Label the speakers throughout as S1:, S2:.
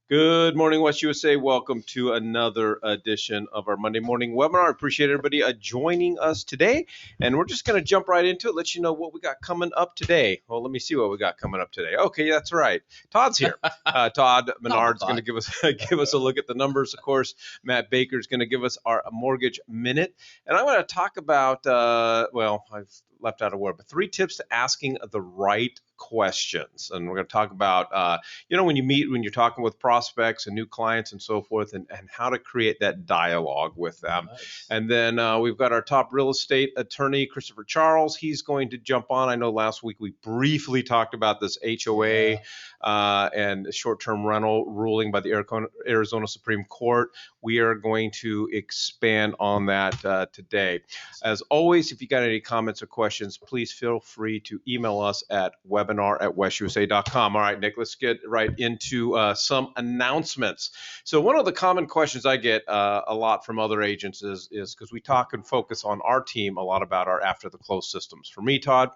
S1: Good morning, West USA. Welcome to another edition of our Monday morning webinar. I appreciate everybody joining us today. And we're just going to jump right into it, let you know what we got coming up today. Well, let me see what we got coming up today. Okay, that's right. Todd's here. Todd Menard's going to give us a look at the numbers. Of course, Matt Baker's going to give us our mortgage minute. And I'm going to talk about, I've left out a word, but 3 tips to asking the right questions. And we're going to talk about, when you're talking with prospects and new clients and so forth, and how to create that dialogue with them. Nice. And then we've got our top real estate attorney, Christopher Charles. He's going to jump on. I know last week we briefly talked about this HOA and short-term rental ruling by the Arizona Supreme Court. We are going to expand on that today. As always, if you got any comments or questions, please feel free to email us at webinar@westusa.com. All right, Nick, let's get right into some announcements. So one of the common questions I get a lot from other agents is because we talk and focus on our team a lot about our after the close systems. For me, Todd,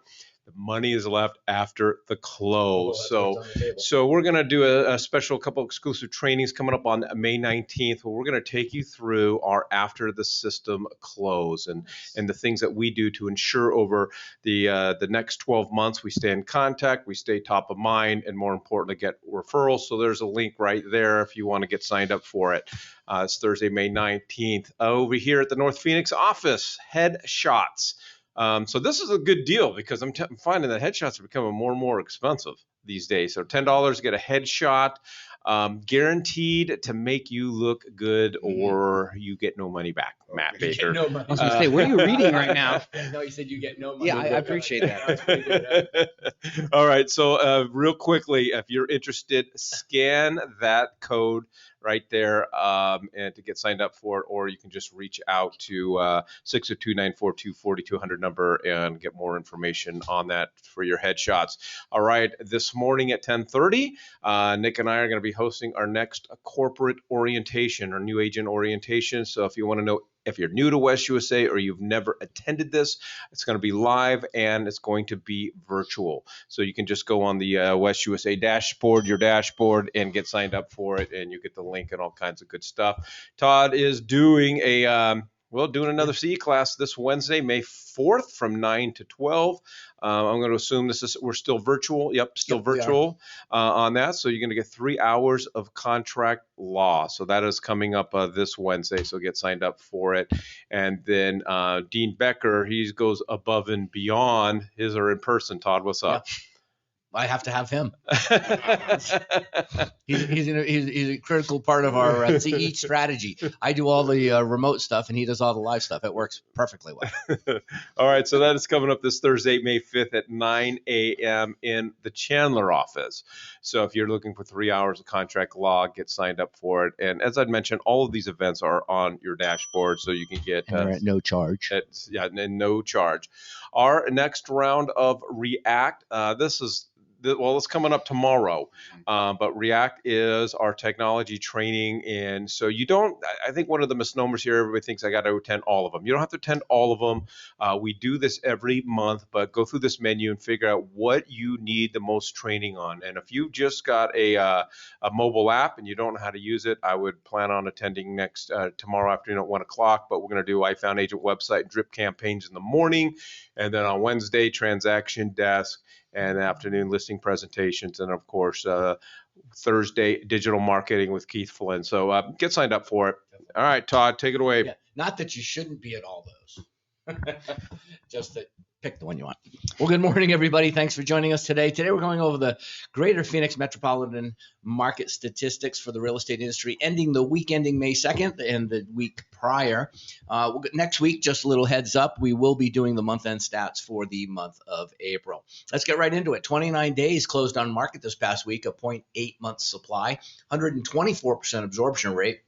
S1: the money is left after the close. So we're going to do a special couple exclusive trainings coming up on May 19th, where we're going to take you through our after the system close and the things that we do to ensure over the next 12 months we stay in contact, we stay top of mind, and more importantly, get referrals. So there's a link right there if you want to get signed up for it. It's Thursday, May 19th. Over here at the North Phoenix office, headshots. So this is a good deal because I'm finding that headshots are becoming more and more expensive these days. So $10 to get a headshot, guaranteed to make you look good, or you get no money back. Matt Baker.
S2: No money.
S3: I was going to say, what are you reading right now?
S2: No, you said you get no money.
S3: Yeah, I appreciate that.
S1: All right. So real quickly, if you're interested, scan that code right there and to get signed up for it, or you can just reach out to 602-942-4200 number and get more information on that for your headshots. All right, this morning at 10:30, Nick and I are going to be hosting our next corporate orientation, our new agent orientation. So if you want to know, if you're new to West USA or you've never attended this, it's going to be live and it's going to be virtual. So you can just go on the West USA dashboard, and get signed up for it, and you get the link and all kinds of good stuff. Todd is doing doing another CE class this Wednesday, May 4th from 9 to 12. I'm going to assume we're still virtual. Yep, still virtual on that. So you're going to get 3 hours of contract law. So that is coming up this Wednesday. So get signed up for it. And then Dean Becker, he goes above and beyond. His are in person. Todd, what's up?
S2: Yeah. I have to have him. he's a critical part of our CE strategy. I do all the remote stuff, and he does all the live stuff. It works perfectly well.
S1: All right, so that is coming up this Thursday, May 5th at 9 a.m. in the Chandler office. So if you're looking for 3 hours of contract law, get signed up for it. And as I'd mentioned, all of these events are on your dashboard, so you can get
S3: they're at no charge.
S1: And no charge. Our next round of React, it's coming up tomorrow, but React is our technology training. And so I think one of the misnomers here, everybody thinks I got to attend all of them. You don't have to attend all of them. We do this every month, but go through this menu and figure out what you need the most training on. And if you've just got a mobile app and you don't know how to use it, I would plan on attending tomorrow afternoon at 1 o'clock, but we're going to do I Found Agent website drip campaigns in the morning. And then on Wednesday, transaction desk, and afternoon listing presentations, and of course Thursday digital marketing with Keith Flynn. So get signed up for it. All right, Todd, take it away.
S2: Yeah, not that you shouldn't be at all those, just that pick the one you want. Well, good morning, everybody. Thanks for joining us today. Today we're going over the Greater Phoenix metropolitan market statistics for the real estate industry, ending the week ending May 2nd and the week prior. Next week, just a little heads up, we will be doing the month-end stats for the month of April. Let's get right into it. 29 days closed on market this past week, a 0.8 month supply, 124% absorption rate.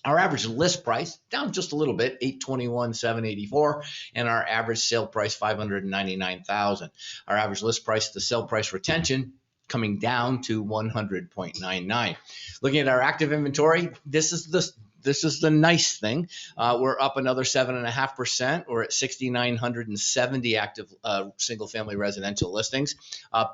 S2: Our average list price down just a little bit, $821,784, and our average sale price $599,000. Our average list price, the sale price retention coming down to 100.99. Looking at our active inventory, this is this is the nice thing. We're up another 7.5%. We're at 6,970 active single-family residential listings.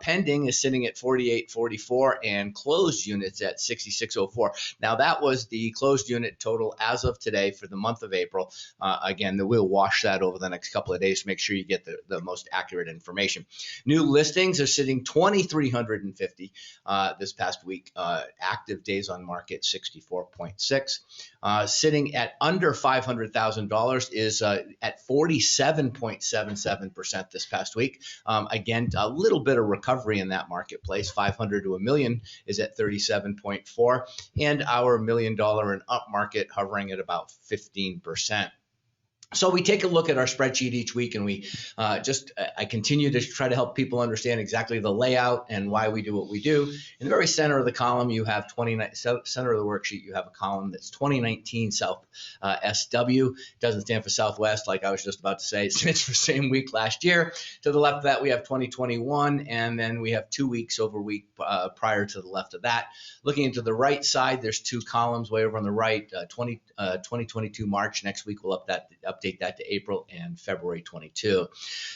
S2: Pending is sitting at 4,844 and closed units at 6,604. Now, that was the closed unit total as of today for the month of April. Again, we'll wash that over the next couple of days to make sure you get the most accurate information. New listings are sitting 2,350 this past week. Active days on market, 64.6. Sitting at under $500,000 is at 47.77% this past week. Again, a little bit of recovery in that marketplace. 500 to a million is at 37.4, and our $1 million and up market hovering at about 15%. So we take a look at our spreadsheet each week, and we I continue to try to help people understand exactly the layout and why we do what we do. In the very center of the column, you have center of the worksheet, you have a column that's 2019 South SW. Doesn't stand for Southwest, like I was just about to say. It stands for same week last year. To the left of that, we have 2021, and then we have 2 weeks over week prior to the left of that. Looking into the right side, there's two columns way over on the right, 2022 March. Next week, we'll update that to April and February 22.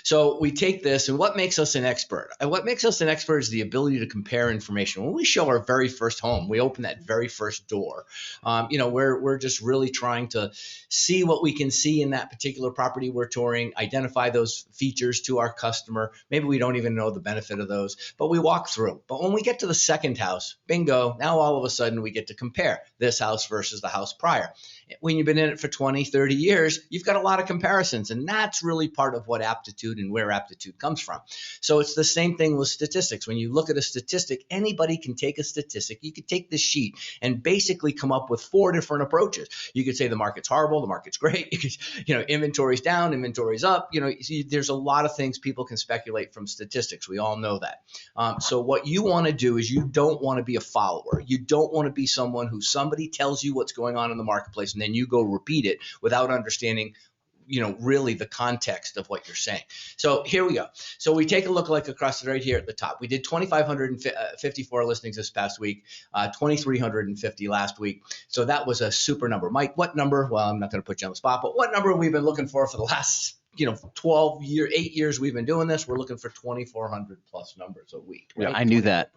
S2: So we take this, and what makes us an expert? And what makes us an expert is the ability to compare information. When we show our very first home, we open that very first door. We're just really trying to see what we can see in that particular property we're touring, identify those features to our customer. Maybe we don't even know the benefit of those, but we walk through. But when we get to the second house, bingo, now all of a sudden we get to compare this house versus the house prior. When you've been in it for 20, 30 years, you've got a lot of comparisons, and that's really part of what aptitude and where aptitude comes from. So it's the same thing with statistics. When you look at a statistic, anybody can take a statistic. You could take this sheet and basically come up with 4 different approaches. You could say the market's horrible, the market's great. You could, inventory's down, inventory's up. There's a lot of things people can speculate from statistics. We all know that. So what you want to do is you don't want to be a follower. You don't want to be someone who somebody tells you what's going on in the marketplace, and then you go repeat it without understanding really the context of what you're saying. So here we go. So we take a look like across right here at the top. We did 2,554 listings this past week, 2,350 last week. So that was a super number. Mike, what number? Well, I'm not going to put you on the spot, but what number have we been looking for the last 8 years we've been doing this? We're looking for 2,400 plus numbers a week. Right?
S3: Yeah, I knew that.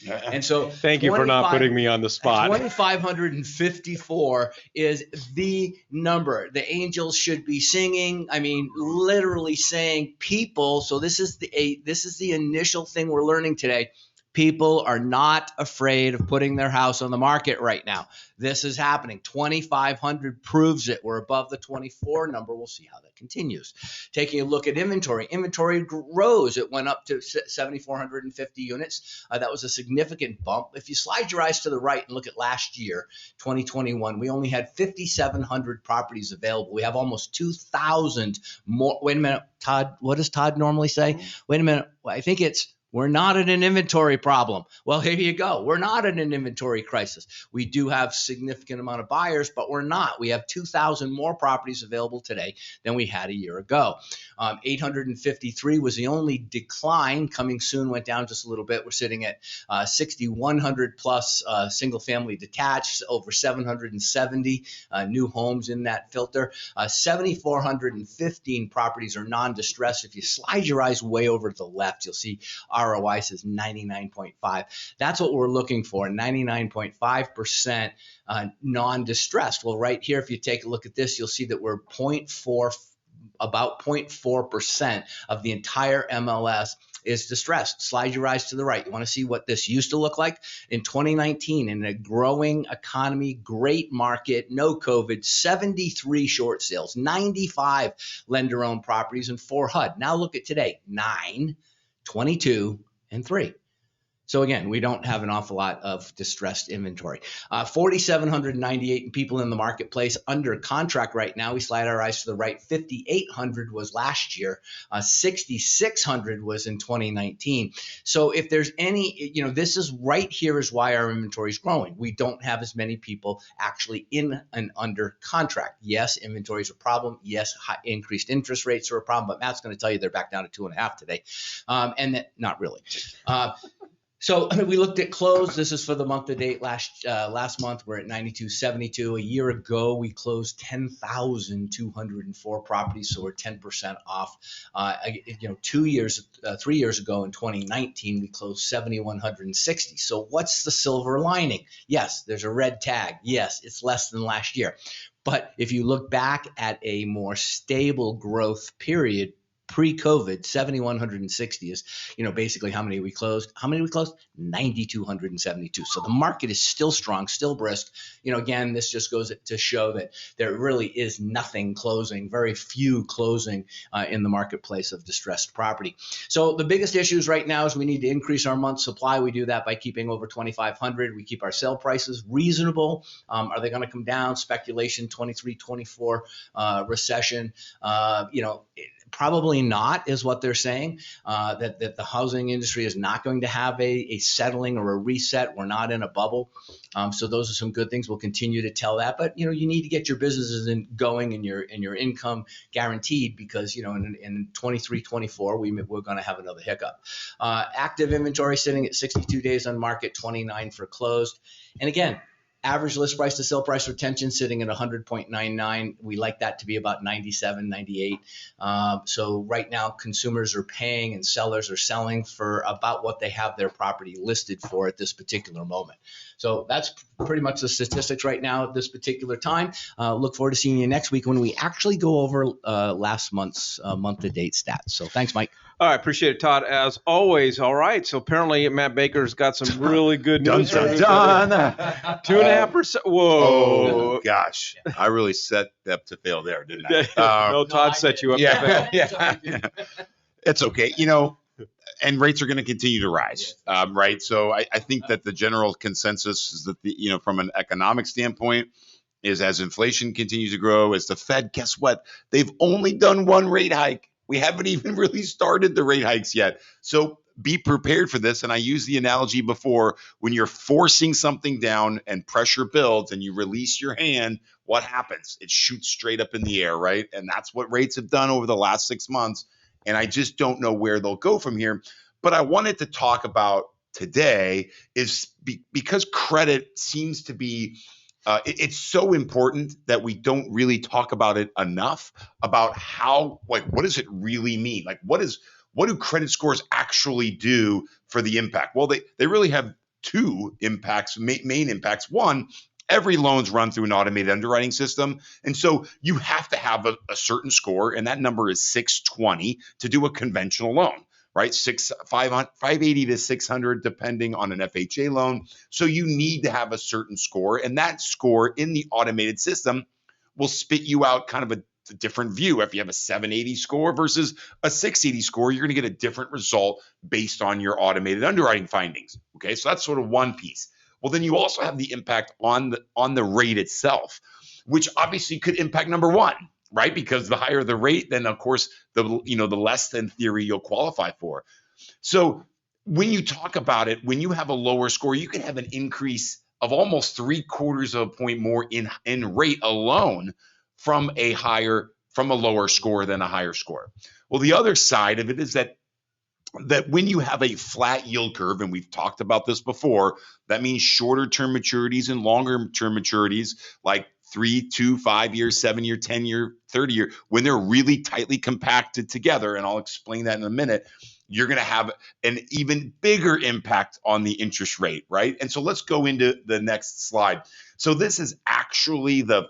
S2: And so
S1: thank you for not putting me on the spot.
S2: 2,554 is the number. The angels should be singing. I mean, literally saying people. So this is the initial thing we're learning today. People are not afraid of putting their house on the market right now. This is happening. 2,500 proves it. We're above the 24 number. We'll see how that continues. Taking a look at inventory. Inventory rose. It went up to 7,450 units. That was a significant bump. If you slide your eyes to the right and look at last year, 2021, we only had 5,700 properties available. We have almost 2,000 more. Wait a minute, Todd. What does Todd normally say? Wait a minute. Well, I think it's we're not in an inventory problem. Well, here you go. We're not in an inventory crisis. We do have significant amount of buyers, but we're not. We have 2,000 more properties available today than we had a year ago. 853 was the only decline. Coming soon went down just a little bit. We're sitting at 6,100 plus single family detached, over 770 new homes in that filter. 7,415 properties are non-distressed. If you slide your eyes way over to the left, you'll see ROI says 99.5. That's what we're looking for, 99.5% non-distressed. Well, right here, if you take a look at this, you'll see that we're about 0.4% of the entire MLS is distressed. Slide your eyes to the right. You want to see what this used to look like in 2019 in a growing economy, great market, no COVID, 73 short sales, 95 lender-owned properties, and 4 HUD. Now look at today, 9, 22, and 3. So again, we don't have an awful lot of distressed inventory. 4,798 people in the marketplace under contract right now. We slide our eyes to the right. 5,800 was last year. 6,600 was in 2019. So if there's any, this is right here is why our inventory is growing. We don't have as many people actually in and under contract. Yes, inventory is a problem. Yes, increased interest rates are a problem. But Matt's going to tell you they're back down to 2.5 today. And that, not really. So we looked at close. This is for the month to date. Last month we're at 9272. A year ago we closed 10,204 properties, so we're 10% off. 3 years ago in 2019 we closed 7,160. So what's the silver lining? Yes, there's a red tag. Yes, it's less than last year. But if you look back at a more stable growth period, pre-COVID, 7,160 is, basically how many we closed. How many we closed? 9,272. So the market is still strong, still brisk. Again, this just goes to show that there really is nothing closing, very few closing in the marketplace of distressed property. So the biggest issues right now is we need to increase our month supply. We do that by keeping over 2,500. We keep our sale prices reasonable. Are they going to come down? Speculation, 23, 24 recession. Probably not, is what they're saying, that the housing industry is not going to have a settling or a reset. We're not in a bubble. So those are some good things. We'll continue to tell that. But, you need to get your businesses going and your income guaranteed, because, in 23, 24, we're going to have another hiccup. Active inventory sitting at 62 days on market, 29 for closed. And again, average list price to sale price retention sitting at 100.99. We like that to be about 97, 98. So right now, consumers are paying and sellers are selling for about what they have their property listed for at this particular moment. So that's pretty much the statistics right now at this particular time. Look forward to seeing you next week when we actually go over last month's month-to-date stats. So thanks, Mike.
S1: All right, appreciate it, Todd, as always. All right, so apparently Matt Baker's got some really good news.
S4: Dun.
S1: 2.5%. Whoa.
S4: Oh, gosh. I really set up to fail there, didn't I?
S1: No, Todd set you up to fail.
S4: Yeah. It's okay. And rates are going to continue to rise, right? So I think that the general consensus is that, from an economic standpoint, is as inflation continues to grow, as the Fed, guess what? They've only done one rate hike. We haven't even really started the rate hikes yet. So be prepared for this. And I used the analogy before, when you're forcing something down and pressure builds and you release your hand, what happens? It shoots straight up in the air, right? And that's what rates have done over the last 6 months. And I just don't know where they'll go from here. But I wanted to talk about today is because credit seems to be it's so important that we don't really talk about it enough, about how, what does it really mean? What do credit scores actually do for the impact? Well, they really have two impacts, main impacts. One, every loan's run through an automated underwriting system. And so you have to have a certain score, and that number is 620 to do a conventional loan, right? 580 to 600, depending on an FHA loan. So you need to have a certain score, and that score in the automated system will spit you out kind of a different view. If you have a 780 score versus a 680 score, you're going to get a different result based on your automated underwriting findings. Okay, so that's sort of one piece. Well, then you also have the impact on the rate itself, which obviously could impact number one, right? Because the higher the rate, then of course the less than theory you'll qualify for. So when you talk about it, when you have a lower score, you can have an increase of almost 3/4 of a point more in rate alone from a lower score than a higher score. Well, the other side of it is that when you have a flat yield curve, and we've talked about this before, that means shorter term maturities and longer term maturities, like 3, 2, 5 years, 7 year, 10 year, 30 year, when they're really tightly compacted together, and I'll explain that in a minute, you're going to have an even bigger impact on the interest rate, right? And so let's go into the next slide. So this is actually the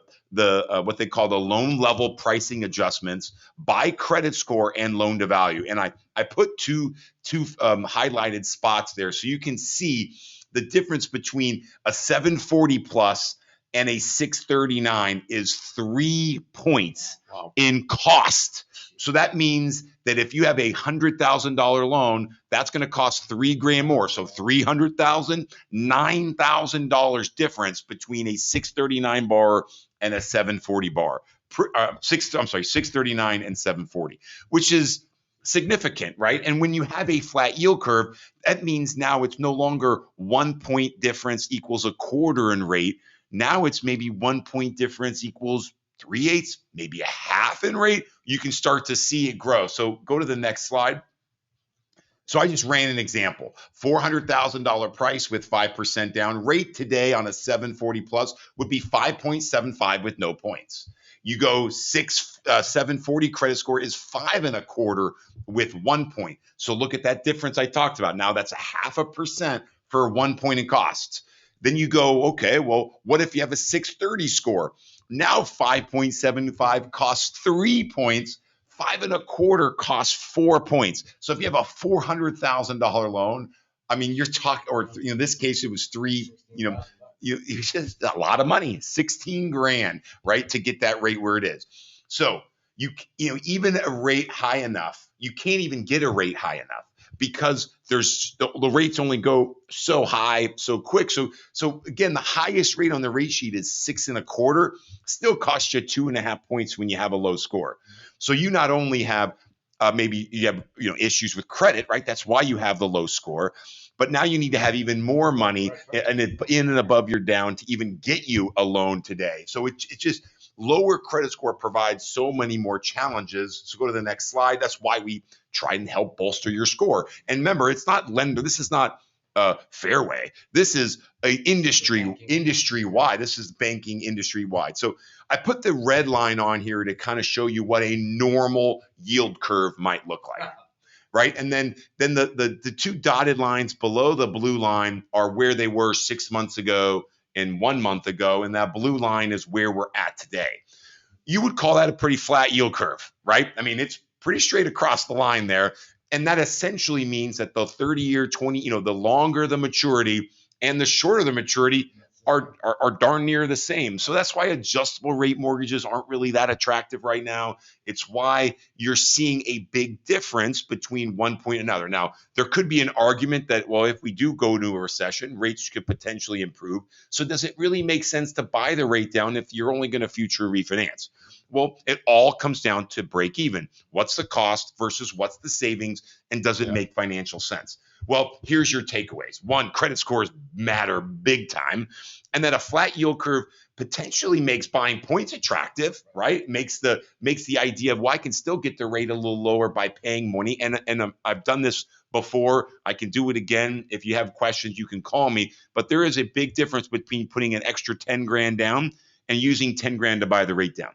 S4: what they call the loan level pricing adjustments by credit score and loan to value. And I put two highlighted spots there so you can see the difference between a 740 plus and a 639 is 3 points in cost. So that means that if you have a $100,000 loan, that's going to cost $3,000 more. So $300,000, $9,000 difference between a 639 bar and a 740 bar. 639 and 740, which is significant, right? And when you have a flat yield curve, that means now it's no longer 1 point difference equals a quarter in rate. Now it's maybe 1 point difference equals 3/8, maybe a half in rate. You can start to see it grow. So go to the next slide. So I just ran an example. $400,000 price with 5% down. Rate today on a 740 plus would be 5.75 with no points. You go 740 credit score is 5.25 with 1 point. So look at that difference I talked about. Now that's a 0.5% for 1 point in costs. Then you go, okay, well, what if you have a 630 score? Now 5.75 costs 3 points. 5.25 costs 4 points. So if you have a $400,000 loan, I mean, you're talking, or in this case, it was three, it's just a lot of money, 16 grand, right? To get that rate where it is. So even a rate high enough, you can't even get a rate high enough because there's the rates only go so high so quick. So again, the highest rate on the rate sheet is 6.25, still costs you 2.5 points when you have a low score. So you not only have maybe you have issues with credit, right? That's why you have the low score. But now you need to have even more money and in and above your down to even get you a loan today. So it just lower credit score provides so many more challenges. So go to the next slide. That's why we try and help bolster your score. And remember, it's not lender. This is not Fairway. This is a industry wide. This is banking industry wide. So I put the red line on here to kind of show you what a normal yield curve might look like. Right. And then the two dotted lines below the blue line are where they were 6 months ago and 1 month ago. And that blue line is where we're at today. You would call that a pretty flat yield curve, right? I mean, it's pretty straight across the line there. And that essentially means that the 30-year, 20, the longer the maturity and the shorter the maturity are darn near the same. So that's why adjustable rate mortgages aren't really that attractive right now. It's why you're seeing a big difference between one point and another. Now, there could be an argument that, well, if we do go into a recession, rates could potentially improve. So does it really make sense to buy the rate down if you're only going to future refinance? Well, it all comes down to break even. What's the cost versus what's the savings, and does it make financial sense? Well, here's your takeaways. One, credit scores matter big time, and that a flat yield curve potentially makes buying points attractive, right? Makes the idea of, well, I can still get the rate a little lower by paying money. And I've done this before. I can do it again. If you have questions, you can call me. But there is a big difference between putting an extra 10 grand down and using 10 grand to buy the rate down.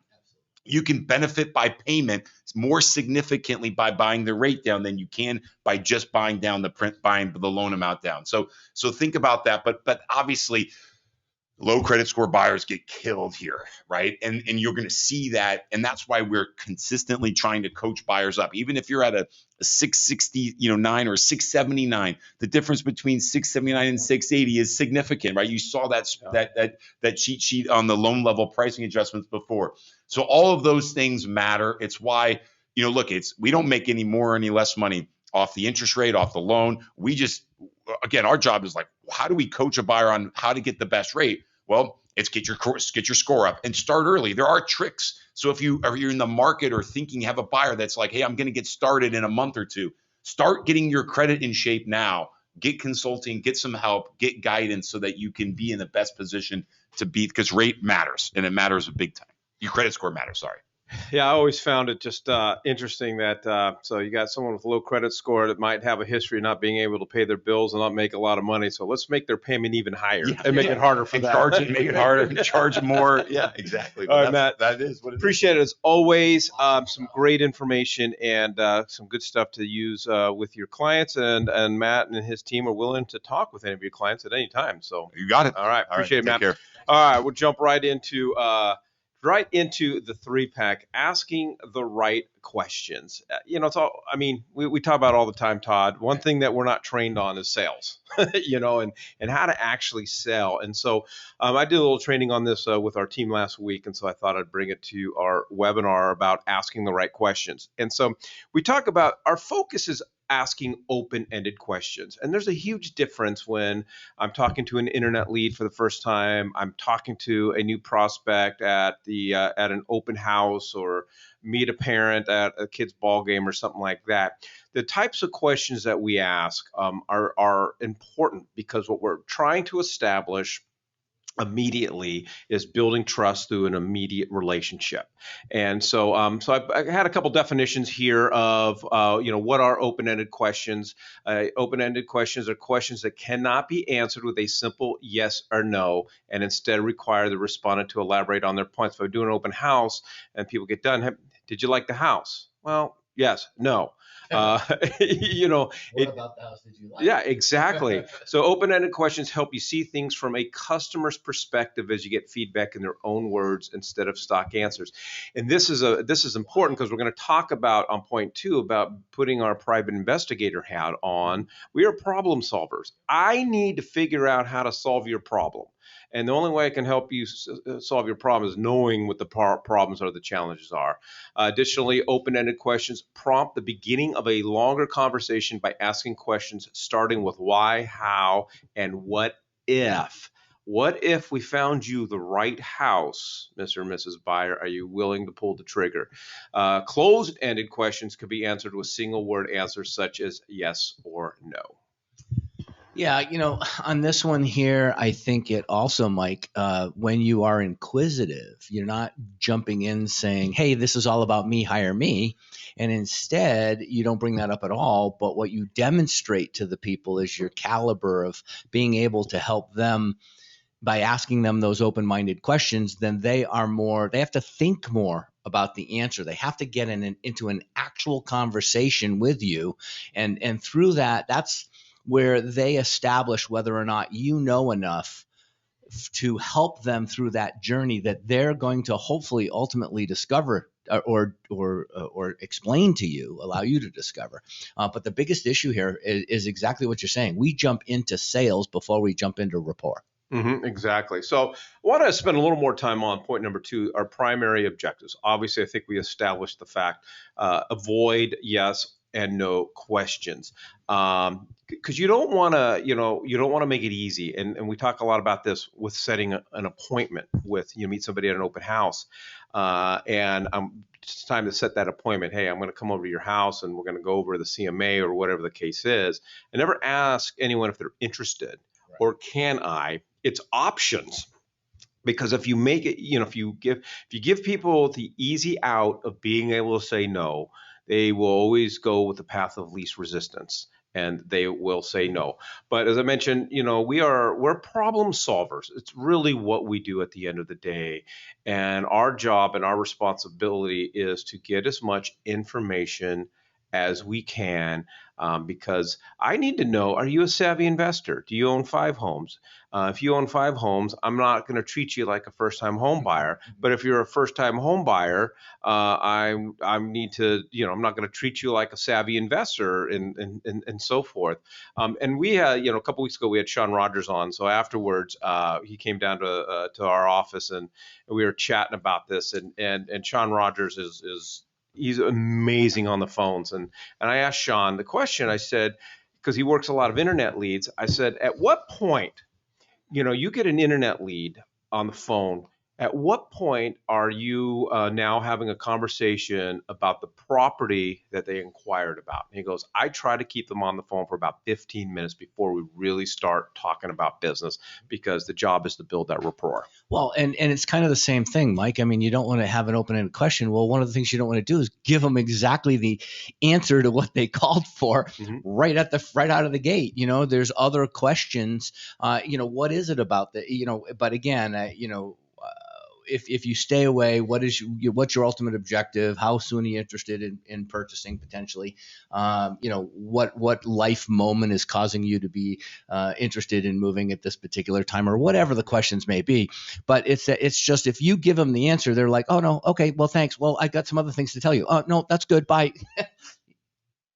S4: You can benefit by payment more significantly by buying the rate down than you can by just buying down buying the loan amount down. So think about that. But obviously, low credit score buyers get killed here, right? And you're going to see that, and that's why we're consistently trying to coach buyers up. Even if you're at a 669 or 679, the difference between 679 and 680 is significant, right? You saw that cheat sheet on the loan level pricing adjustments before. So all of those things matter. It's why, look, we don't make any more or any less money off the interest rate, off the loan. We just, again, our job is like, how do we coach a buyer on how to get the best rate? Well, it's get your score up and start early. There are tricks. So if you're in the market or thinking you have a buyer that's like, hey, I'm going to get started in a month or two, start getting your credit in shape now. Get consulting, get some help, get guidance so that you can be in the best position to beat, because rate matters, and it matters big time. Your credit score matters, sorry.
S1: Yeah, I always found it just interesting that so you got someone with a low credit score that might have a history of not being able to pay their bills and not make a lot of money. So let's make their payment even higher and make it harder for them.
S4: Make it harder, and charge more. Yeah, exactly.
S1: All right, Matt.
S4: That is what it is.
S1: Appreciate it as always. Some great information and some good stuff to use with your clients. And Matt and his team are willing to talk with any of your clients at any time. So
S4: you got it.
S1: All right. Appreciate it, Matt.
S4: Take care.
S1: All right. We'll jump right into the 3-pack, asking the right questions. It's all, I mean, we talk about all the time, Todd. One thing that we're not trained on is sales, and how to actually sell. And so I did a little training on this with our team last week. And so I thought I'd bring it to our webinar about asking the right questions. And so we talk about our focus is asking open-ended questions. And there's a huge difference when I'm talking to an internet lead for the first time, I'm talking to a new prospect at an open house, or meet a parent at a kid's ball game or something like that. The types of questions that we ask are important, because what we're trying to establish immediately is building trust through an immediate relationship. And so, I had a couple definitions here of, what are open-ended questions. Open-ended questions are questions that cannot be answered with a simple yes or no, and instead require the respondent to elaborate on their points. If I do an open house and people get done, "Hey, did you like the house?" Well, yes, no.
S2: What
S1: it,
S2: about the house did you like?
S1: yeah, exactly. So open-ended questions help you see things from a customer's perspective as you get feedback in their own words instead of stock answers. And this is important because we're going to talk about on point 2 about putting our private investigator hat on. We are problem solvers. I need to figure out how to solve your problem. And the only way I can help you solve your problem is knowing what the problems or the challenges are. Additionally, open-ended questions prompt the beginning of a longer conversation by asking questions starting with why, how, and what if. What if we found you the right house, Mr. and Mrs. Buyer? Are you willing to pull the trigger? Closed-ended questions could be answered with single-word answers such as yes or no.
S2: Yeah, on this one here, I think it also, Mike, when you are inquisitive, you're not jumping in saying, hey, this is all about me, hire me. And instead, you don't bring that up at all. But what you demonstrate to the people is your caliber of being able to help them by asking them those open-minded questions. Then they have to think more about the answer. They have to get into an actual conversation with you. And through that's where they establish whether or not you know enough to help them through that journey that they're going to hopefully ultimately discover or explain to you, allow you to discover. But the biggest issue here is exactly what you're saying. We jump into sales before we jump into rapport.
S1: Exactly. So I want to spend a little more time on point number 2, our primary objectives. Obviously, I think we established the fact, avoid yes and no questions. Because you don't want to make it easy. And we talk a lot about this with setting an appointment with, meet somebody at an open house. And it's time to set that appointment. Hey, I'm going to come over to your house and we're going to go over the CMA or whatever the case is. And never ask anyone if they're interested. Right. Or can I? It's options. Because if you make it, if you give people the easy out of being able to say no, they will always go with the path of least resistance and they will say no. But as I mentioned, we're problem solvers. It's really what we do at the end of the day. And our job and our responsibility is to get as much information as we can, because I need to know, are you a savvy investor? Do you own 5 homes? If you own 5 homes, I'm not going to treat you like a first-time home buyer. But if you're a first-time home buyer, I need to, I'm not going to treat you like a savvy investor and so forth. And we had, a couple weeks ago, we had Sean Rogers on. So afterwards, he came down to our office and we were chatting about this. And Sean Rogers he's amazing on the phones. And I asked Sean the question. I said, because he works a lot of internet leads, I said, at what point, you get an internet lead on the phone. At what point are you now having a conversation about the property that they inquired about? And he goes, I try to keep them on the phone for about 15 minutes before we really start talking about business, because the job is to build that rapport.
S2: Well, and it's kind of the same thing, Mike. I mean, you don't want to have an open-ended question. Well, one of the things you don't want to do is give them exactly the answer to what they called for right out of the gate. There's other questions. What is it about that? But again, if you stay away, what's your ultimate objective? How soon are you interested in purchasing potentially? What life moment is causing you to be interested in moving at this particular time, or whatever the questions may be. But it's just, if you give them the answer, they're like, oh no, okay, well thanks. Well, I got some other things to tell you. Oh no, that's good. Bye.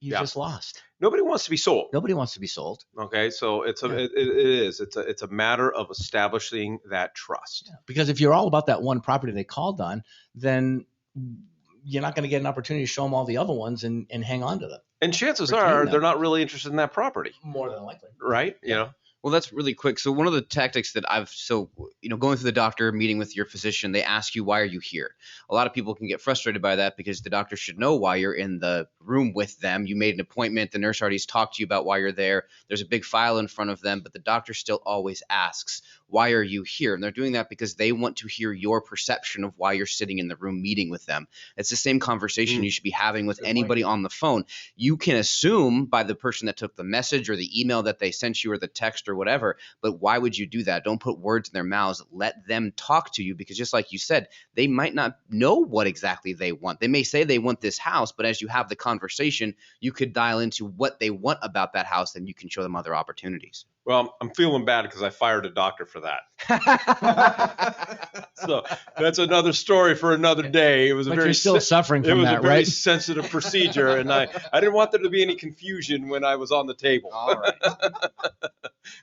S2: You just lost.
S1: Nobody wants to be sold.
S2: Nobody wants to be sold.
S1: Okay, so it's a matter of establishing that trust.
S2: Yeah. Because if you're all about that one property they called on, then you're not going to get an opportunity to show them all the other ones and hang on to them.
S1: And chances are they're not really interested in that property.
S2: More than likely.
S1: Right?
S2: Yeah.
S3: Well, that's really quick. So one of the tactics that going to the doctor, meeting with your physician, they ask you, why are you here? A lot of people can get frustrated by that because the doctor should know why you're in the room with them. You made an appointment. The nurse already talked to you about why you're there. There's a big file in front of them, but the doctor still always asks, why are you here? And they're doing that because they want to hear your perception of why you're sitting in the room meeting with them. It's the same conversation you should be having with anybody on the phone. You can assume by the person that took the message or the email that they sent you or the text or whatever, but why would you do that? Don't put words in their mouths. Let them talk to you, because just like you said, they might not know what exactly they want. They may say they want this house, but as you have the conversation, you could dial into what they want about that house, and you can show them other opportunities.
S1: Well, I'm feeling bad because I fired a doctor for that. So that's another story for another day. It was
S2: But you're still suffering from that,
S1: a very
S2: right?
S1: sensitive procedure, and I didn't want there to be any confusion when I was on the table.
S3: All right.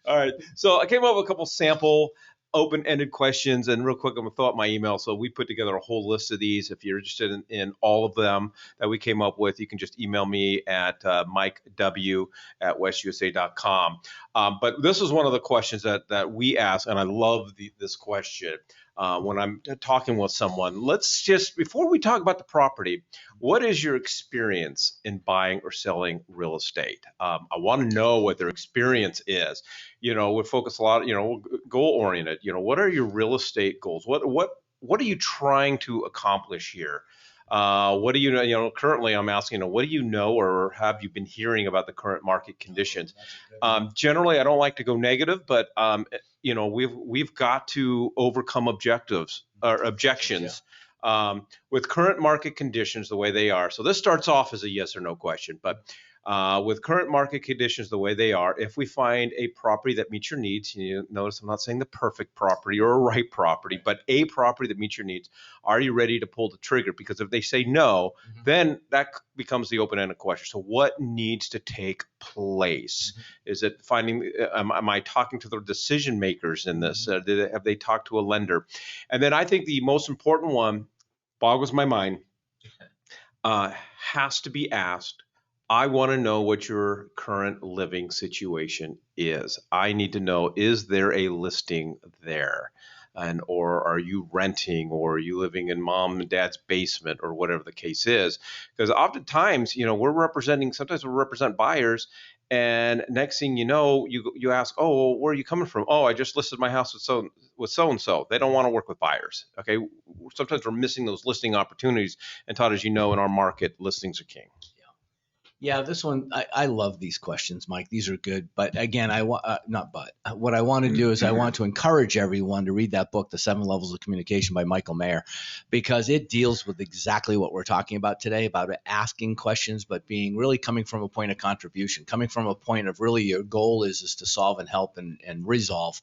S1: All right. So I came up with a couple sample open-ended questions, and real quick, I'm gonna throw out my email. So we put together a whole list of these. If you're interested in all of them that we came up with, you can just email me at mikew@westusa.com. But this is one of the questions that we ask, and I love this question. When I'm talking with someone, let's just, before we talk about the property, what is your experience in buying or selling real estate? I want to know what their experience is. We focus a lot, goal oriented. What are your real estate goals? What are you trying to accomplish here? What do you know? Currently, I'm asking, what do you know or have you been hearing about the current market conditions? Generally, I don't like to go negative, but we've got to overcome objectives or objections with current market conditions the way they are. So this starts off as a yes or no question, but with current market conditions the way they are, if we find a property that meets your needs, notice I'm not saying the perfect property or a right property, but a property that meets your needs, are you ready to pull the trigger? Because if they say no, then that becomes the open-ended question. So what needs to take place? Is it finding, am I talking to the decision makers in this? Have they talked to a lender? And then I think the most important one, boggles my mind, has to be asked. I want to know what your current living situation is. I need to know, is there a listing there? Or are you renting, or are you living in mom and dad's basement, or whatever the case is? Because oftentimes, sometimes we represent buyers, and next thing you know, you ask, oh, well, where are you coming from? Oh, I just listed my house with so and so. They don't want to work with buyers. Okay, sometimes we're missing those listing opportunities. And Todd, as you know, in our market, listings are king.
S2: Yeah, this one, I love these questions, Mike. These are good. But again, what I want to do is I want to encourage everyone to read that book, The 7 Levels of Communication by Michael Mayer, because it deals with exactly what we're talking about today, about asking questions, but being really coming from a point of contribution, coming from a point of really your goal is to solve and help and resolve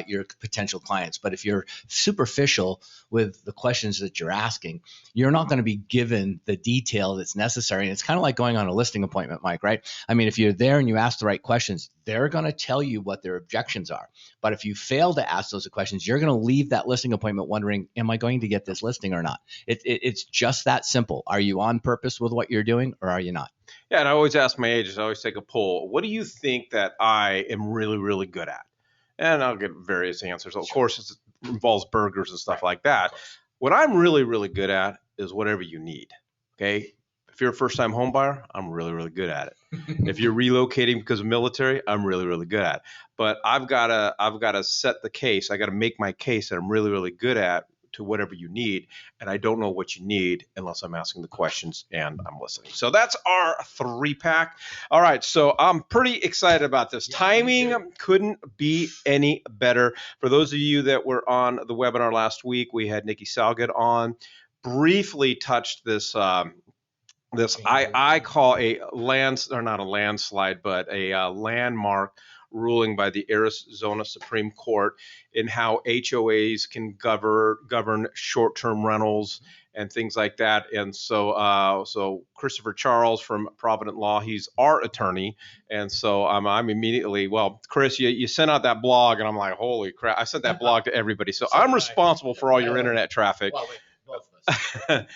S2: your potential clients. But if you're superficial with the questions that you're asking, you're not going to be given the detail that's necessary. And it's kind of like going on a listing appointment, Mike, right? I mean, if you're there and you ask the right questions, they're going to tell you what their objections are. But if you fail to ask those questions, you're going to leave that listing appointment wondering, am I going to get this listing or not? It's just that simple. Are you on purpose with what you're doing, or are you not?
S1: Yeah, and I always ask my agents, I always take a poll. What do you think that I am really, really good at? And I'll get various answers. Of course, it involves burgers and stuff like that. What I'm really, really good at is whatever you need. Okay. If you're a first-time home buyer, I'm really, really good at it. If you're relocating because of military, I'm really, really good at it. But I've got to set the case. I got to make my case that I'm really, really good at to whatever you need. And I don't know what you need unless I'm asking the questions and I'm listening. So that's our 3-pack. All right. So I'm pretty excited about this. Yeah, timing couldn't be any better. For those of you that were on the webinar last week, we had Nikki Salgett on, briefly touched this, I call a not a landslide, but a landmark ruling by the Arizona Supreme Court in how HOAs can govern short-term rentals and things like that. And so Christopher Charles from Provident Law, he's our attorney. And so I'm immediately, well, Chris, you sent out that blog, and I'm like, holy crap, I sent that blog to everybody. So I'm responsible for all your internet traffic.
S2: Well, both of us.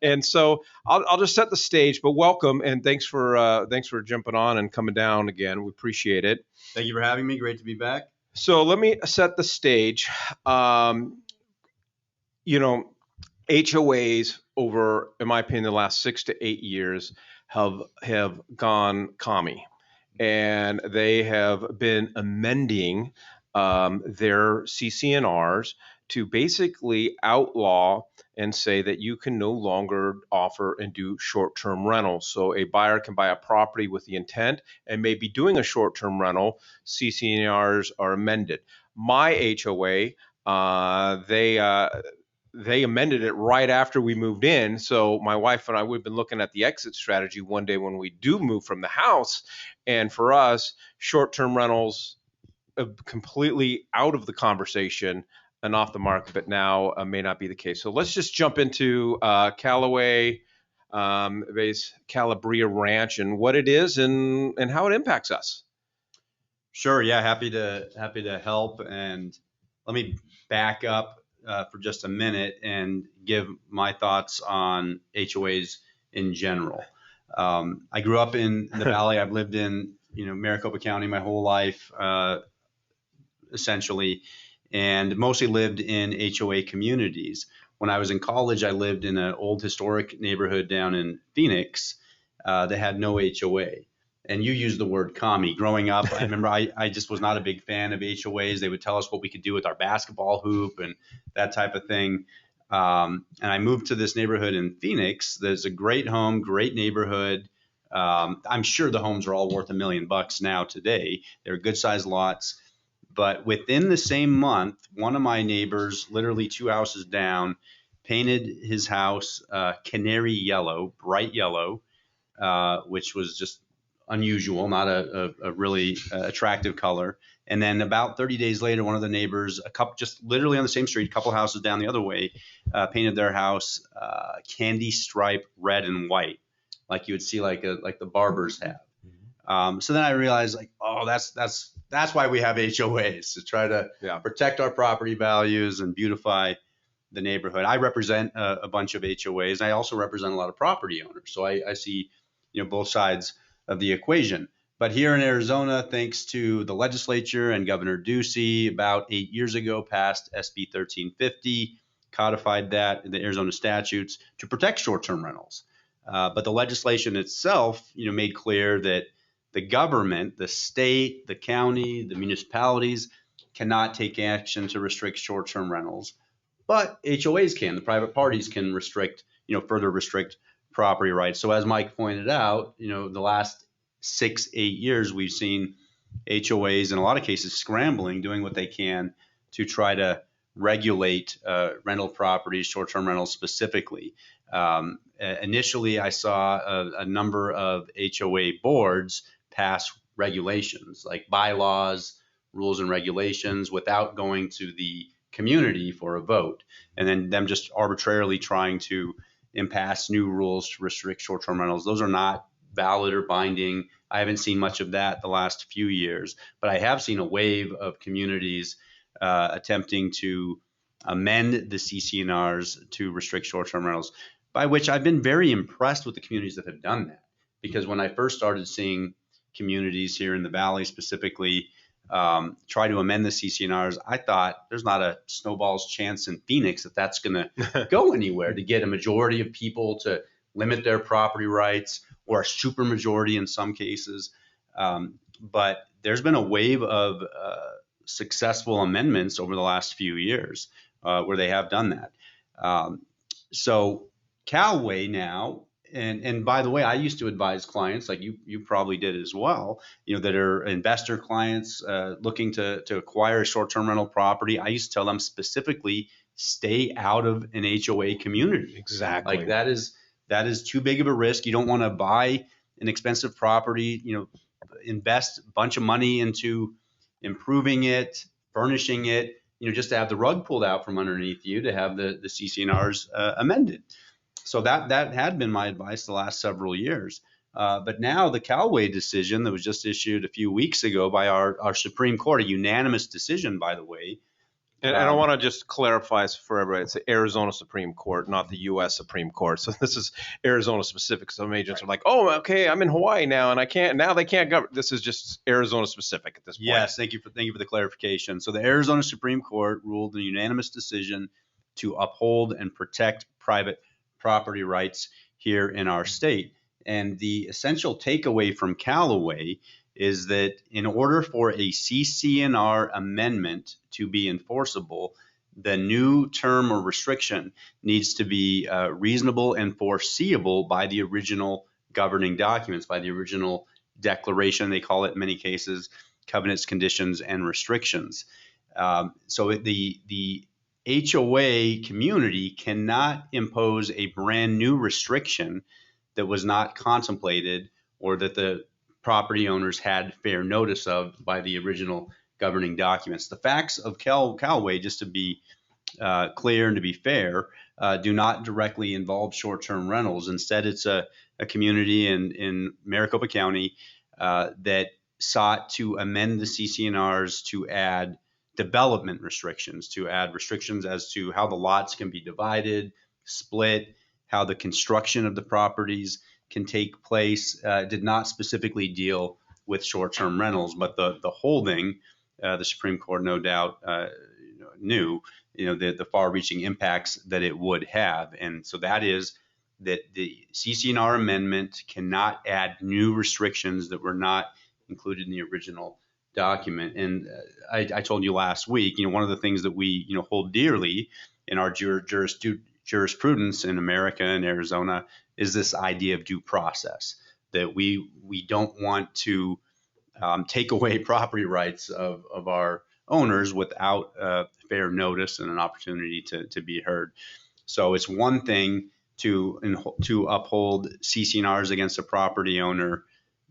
S1: And so I'll just set the stage, but welcome and thanks for jumping on and coming down again. We appreciate it.
S5: Thank you for having me. Great to be back.
S1: So let me set the stage. HOAs over, in my opinion, the last 6 to 8 years have gone commie, and they have been amending their CCNRs to basically outlaw and say that you can no longer offer and do short-term rentals. So a buyer can buy a property with the intent and maybe doing a short-term rental. CCNRs are amended. My HOA, they amended it right after we moved in. So my wife and I, we've been looking at the exit strategy one day when we do move from the house. And for us, short-term rentals completely out of the conversation and off the market, but now may not be the case. So let's just jump into Callaway base Calabria Ranch and what it is and how it impacts us.
S5: Sure. Yeah. Happy to help. And let me back up for just a minute and give my thoughts on HOAs in general. I grew up in the Valley. I've lived in, Maricopa County my whole life, essentially, and mostly lived in HOA communities. When I was in college, I lived in an old historic neighborhood down in Phoenix that had no HOA. And you used the word commie. Growing up, I remember I just was not a big fan of HOAs. They would tell us what we could do with our basketball hoop and that type of thing. And I moved to this neighborhood in Phoenix. There's a great home, great neighborhood. I'm sure the homes are all worth $1 million now today. They're good sized lots. But within the same month, one of my neighbors, literally 2 houses down, painted his house canary yellow, bright yellow, which was just unusual, not a really attractive color. And then about 30 days later, one of the neighbors, just literally on the same street, a couple houses down the other way, painted their house candy stripe red and white, like you would see like the barbers have. So then I realized, oh, that's why we have HOAs, to try to protect our property values and beautify the neighborhood. I represent a bunch of HOAs, and I also represent a lot of property owners. So I see, both sides of the equation. But here in Arizona, thanks to the legislature and Governor Ducey, about 8 years ago, passed SB 1350, codified that in the Arizona statutes to protect short-term rentals. But the legislation itself, made clear that the government, the state, the county, the municipalities cannot take action to restrict short-term rentals, but HOAs can. The private parties can further restrict property rights. So as Mike pointed out, the last 6-8 years, we've seen HOAs in a lot of cases scrambling, doing what they can to try to regulate rental properties, short-term rentals specifically. Initially, I saw a number of HOA boards pass regulations like bylaws, rules and regulations without going to the community for a vote, and then them just arbitrarily trying to impasse new rules to restrict short-term rentals. Those are not valid or binding. I haven't seen much of that the last few years, but I have seen a wave of communities attempting to amend the CCNRs to restrict short-term rentals, by which I've been very impressed with the communities that have done that. Because when I first started seeing communities here in the Valley specifically try to amend the CCNRs, I thought there's not a snowball's chance in Phoenix that that's going to go anywhere to get a majority of people to limit their property rights, or a super majority in some cases. But there's been a wave of successful amendments over the last few years where they have done that. So Callaway now, and by the way, I used to advise clients like you probably did as well, that are investor clients looking to acquire a short-term rental property. I used to tell them specifically, stay out of an HOA community.
S1: Exactly.
S5: Like that is too big of a risk. You don't want to buy an expensive property, invest a bunch of money into improving it, furnishing it, just to have the rug pulled out from underneath you, to have the CCNRs amended. So that had been my advice the last several years. But now the Callaway decision that was just issued a few weeks ago by our Supreme Court, a unanimous decision, by the way.
S1: And I want to just clarify for everybody, it's the Arizona Supreme Court, not the U.S. Supreme Court. So this is Arizona specific. Some agents are like, oh, okay, I'm in Hawaii now, and they can't govern. This is just Arizona specific at this point.
S5: Yes, thank you for the clarification. So the Arizona Supreme Court ruled a unanimous decision to uphold and protect private property rights here in our state. And the essential takeaway from Callaway is that in order for a CCNR amendment to be enforceable, the new term or restriction needs to be reasonable and foreseeable by the original governing documents, by the original declaration, they call it in many cases, covenants, conditions, and restrictions. So the HOA community cannot impose a brand new restriction that was not contemplated or that the property owners had fair notice of by the original governing documents. The facts of Callaway, just to be clear and to be fair, do not directly involve short-term rentals. Instead, it's a community in Maricopa County that sought to amend the CCNRs to add development restrictions, to add restrictions as to how the lots can be divided, split, how the construction of the properties can take place. Did not specifically deal with short-term rentals, but the holding, the Supreme Court no doubt knew, the far-reaching impacts that it would have. And so that is that the CCNR amendment cannot add new restrictions that were not included in the original document. And I told you last week, one of the things that we, hold dearly in our jurisprudence in America and Arizona is this idea of due process, that we don't want to take away property rights of our owners without fair notice and an opportunity to be heard. So it's one thing to uphold CCNRs against a property owner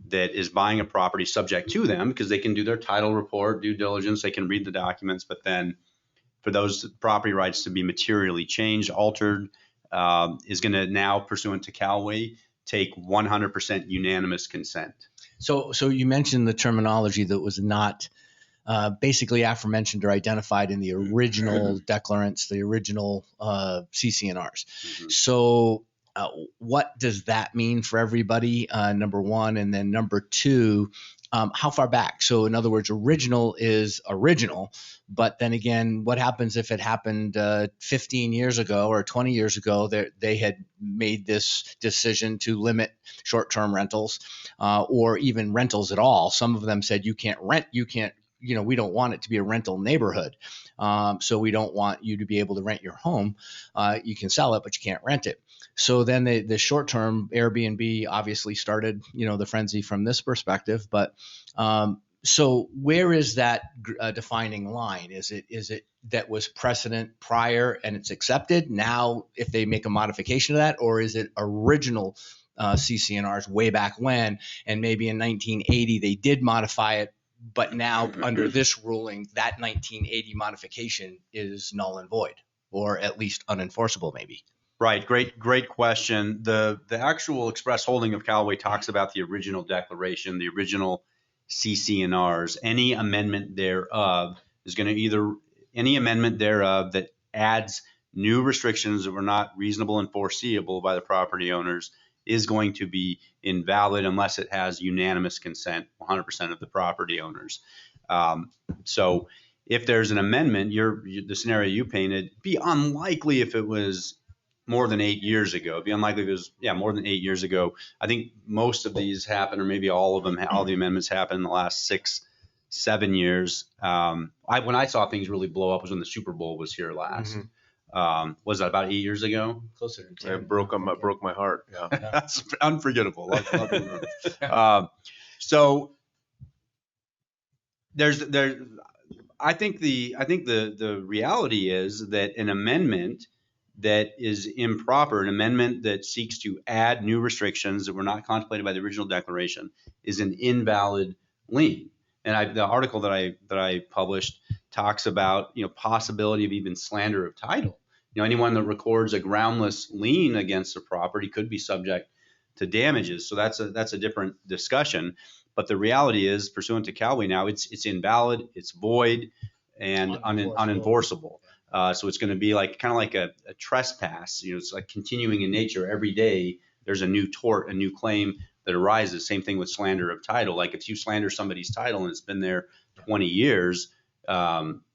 S5: that is buying a property subject to them, because they can do their title report, due diligence, they can read the documents, but then for those property rights to be materially changed, altered, is going to now, pursuant to Callaway, take 100% unanimous consent.
S2: So you mentioned the terminology that was not basically aforementioned or identified in the original declarants, the original CCNRs.
S5: Mm-hmm.
S2: So what does that mean for everybody, number one? And then number two, how far back? So in other words, original is original, but then again, what happens if it happened 15 years ago or 20 years ago? They had made this decision to limit short-term rentals or even rentals at all. Some of them said you can't rent, we don't want it to be a rental neighborhood. So we don't want you to be able to rent your home. You can sell it, but you can't rent it. So then the short-term Airbnb obviously started, the frenzy from this perspective. But so where is that defining line? Is it that was precedent prior and it's accepted now if they make a modification of that, or is it original CCNRs way back when, and maybe in 1980 they did modify it, but now under this ruling, that 1980 modification is null and void, or at least unenforceable maybe?
S5: Right. Great question. The actual express holding of Callaway talks about the original declaration, the original CCNRs. Any amendment thereof that adds new restrictions that were not reasonable and foreseeable by the property owners is going to be invalid unless it has unanimous consent, 100% of the property owners. So if there's an amendment, the scenario you painted, it'd be unlikely if it was more than 8 years ago. It'd be unlikely if it was more than 8 years ago. I think most of these happened, or maybe all of them, all the amendments happened in the last 6-7 years. When I saw things really blow up was when the Super Bowl was here last.
S1: Mm-hmm.
S5: Was that about 8 years ago?
S2: Closer to 10.
S1: It broke my heart. Yeah.
S5: That's unforgettable. So I think the reality is that an amendment that is improper, an amendment that seeks to add new restrictions that were not contemplated by the original declaration, is an invalid lien. And the article that I published talks about possibility of even slander of title. Anyone that records a groundless lien against a property could be subject to damages. So that's a different discussion. But the reality is, pursuant to Callaway now, it's invalid, it's void, and unenforceable. So it's going to be kind of like a trespass. It's like continuing in nature. Every day there's a new tort, a new claim that arises. Same thing with slander of title. Like if you slander somebody's title and it's been there 20 years,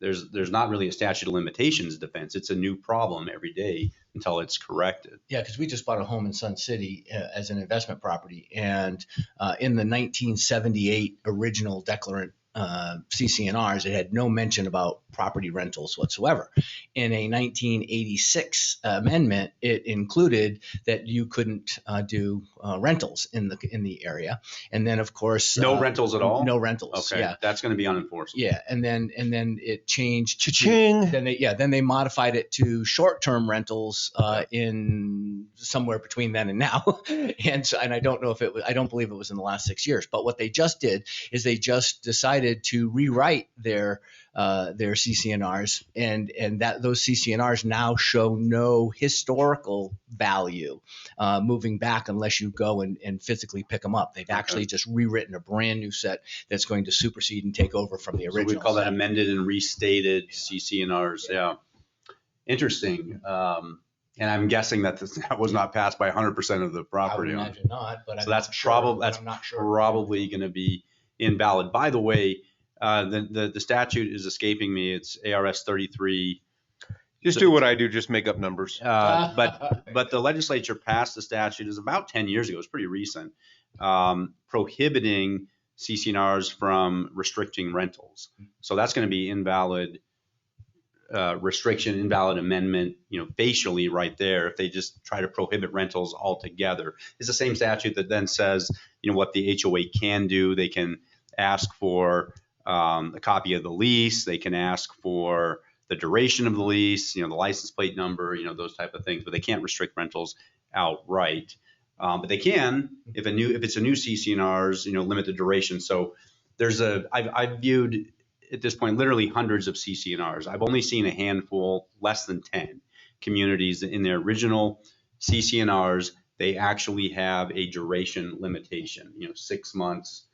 S5: there's not really a statute of limitations defense. It's a new problem every day until it's corrected.
S2: Yeah, because we just bought a home in Sun City as an investment property, and in the 1978 original declarant CCNRs, it had no mention about property rentals whatsoever. In a 1986 amendment, it included that you couldn't do rentals in the area, and then of course
S5: No rentals at all.
S2: No rentals.
S5: Okay,
S2: Yeah,
S5: that's going to be unenforceable.
S2: yeah, and then it changed.
S1: Cha-ching.
S2: Then they modified it to short-term rentals in somewhere between then and now, and I don't know if it was. I don't believe it was in the last 6 years. But what they just did is they just decided to rewrite their CCNRs, and that those CCNRs now show no historical value moving back unless you go and physically pick them up. They've actually just rewritten a brand new set that's going to supersede and take over from the original.
S5: So we call that
S2: set.
S5: amended and restated CCNRs. Yeah, interesting. And I'm guessing that that was not passed by 100% of the
S2: I would
S5: property owners.
S2: imagine not, but
S5: So that's probably going to be invalid. By the way, the statute is escaping me. It's ARS 33.
S1: Just do what I do, just make up numbers.
S5: But the legislature passed the statute is about 10 years ago. It's pretty recent, prohibiting CCNRs from restricting rentals. So that's going to be invalid restriction, invalid amendment, facially right there. If they just try to prohibit rentals altogether, it's the same statute that then says, what the HOA can do. They can ask for a copy of the lease. They can ask for the duration of the lease, the license plate number, those type of things, but they can't restrict rentals outright. But they can, if it's a new CCNRs, limit the duration. So I've viewed at this point literally hundreds of CCNRs. I've only seen a handful, less than 10 communities in their original CCNRs. They actually have a duration limitation, 6 months,